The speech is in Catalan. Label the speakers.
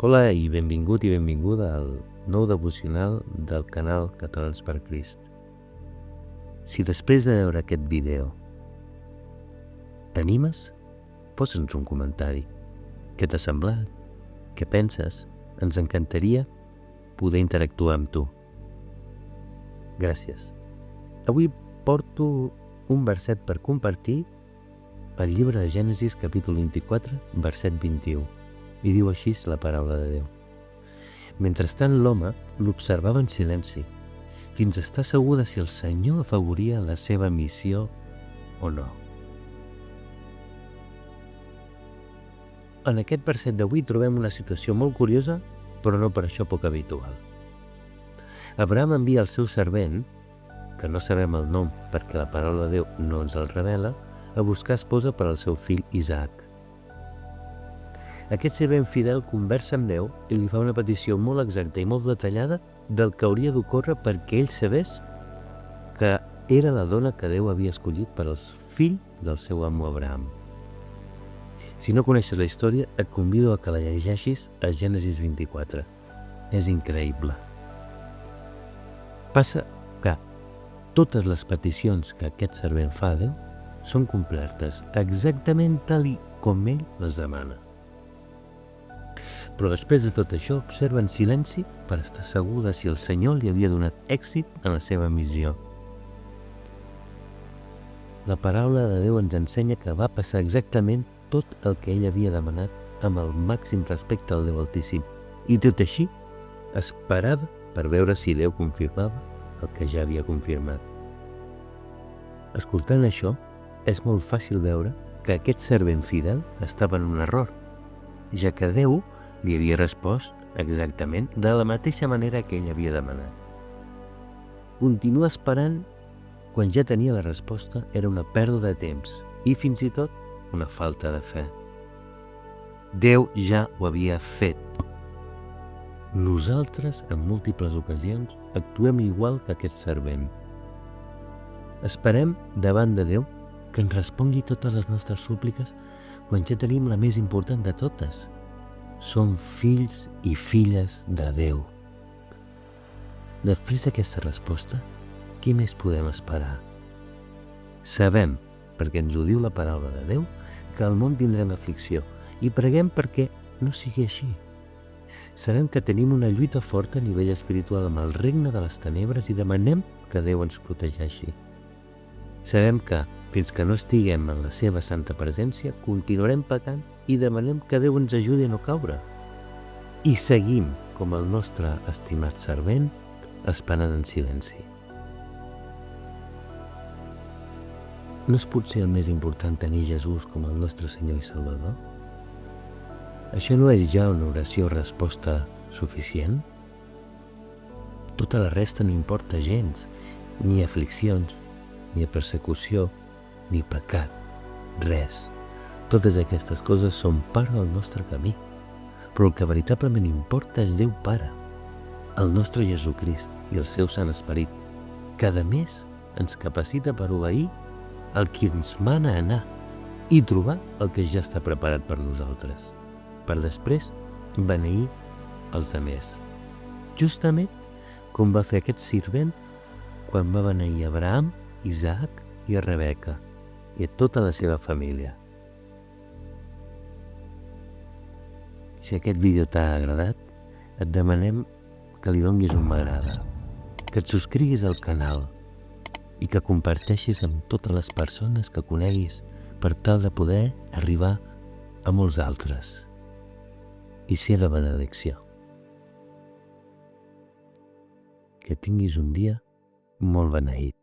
Speaker 1: Hola i benvingut i benvinguda al nou devocional del canal Catalans per Crist. Si després de veure aquest vídeo t'animes, posa'ns un comentari. Què t'ha semblat? Què penses? Ens encantaria poder interactuar amb tu. Gràcies. Avui porto un verset per compartir al llibre de Gènesis capítol 24, verset 21. I diu així la paraula de Déu. Mentrestant l'home l'observava en silenci, fins a estar segur de si el Senyor afavoria la seva missió o no. En aquest verset d'avui trobem una situació molt curiosa, però no per això poc habitual. Abraham envia el seu servent, que no sabem el nom perquè la paraula de Déu no ens el revela, a buscar esposa per al seu fill Isaac. Aquest servent fidel conversa amb Déu i li fa una petició molt exacta i molt detallada del que hauria d'ocórrer perquè ell sabés que era la dona que Déu havia escollit per al fill del seu amo Abraham. Si no coneixes la història, et convido a que la llegeixis a Gènesis 24. És increïble. Passa que totes les peticions que aquest servent fa a Déu són complertes exactament tal com ell les demana. Però després de tot això observa en silenci per estar segur de si el Senyor li havia donat èxit en la seva missió. La paraula de Déu ens ensenya que va passar exactament tot el que ell havia demanat amb el màxim respecte al Déu Altíssim. I tot així esperava per veure si Déu confirmava el que ja havia confirmat. Escoltant això, és molt fàcil veure que aquest servent fidel estava en un error, ja que Déu li havia respost exactament de la mateixa manera que ell havia demanat. Continuar esperant quan ja tenia la resposta era una pèrdua de temps i fins i tot una falta de fe. Déu ja ho havia fet. Nosaltres, en múltiples ocasions, actuem igual que aquest servent. Esperem davant de Déu que ens respongui totes les nostres súpliques quan ja tenim la més important de totes. Som fills i filles de Déu. Després d'aquesta resposta, què més podem esperar? Sabem, perquè ens ho diu la paraula de Déu, que al món tindrem aflicció i preguem perquè no sigui així. Sabem que tenim una lluita forta a nivell espiritual amb el regne de les tenebres i demanem que Déu ens protegeixi. Sabem que, fins que no estiguem en la seva santa presència, continuarem pecant i demanem que Déu ens ajudi a no caure. I seguim, com el nostre estimat servent, esperant en silenci. No és potser el més important tenir Jesús com el nostre Senyor i Salvador? Això no és ja una oració o resposta suficient? Tota la resta no importa gens, ni afliccions, ni persecució, ni pecat, res. Totes aquestes coses són part del nostre camí, però el que veritablement importa és Déu Pare, el nostre Jesucrist i el seu Sant Esperit, que a més ens capacita per obeir el qui ens mana a anar i trobar el que ja està preparat per nosaltres, per després beneir els altres. Justament com va fer aquest servent quan va beneir Abraham, Isaac i a Rebeca i a tota la seva família. Si aquest vídeo t'ha agradat, et demanem que li donis un m'agrada, que et subscriguis al canal i que comparteixis amb totes les persones que coneguis per tal de poder arribar a molts altres i ser la benedicció. Que tinguis un dia molt beneït.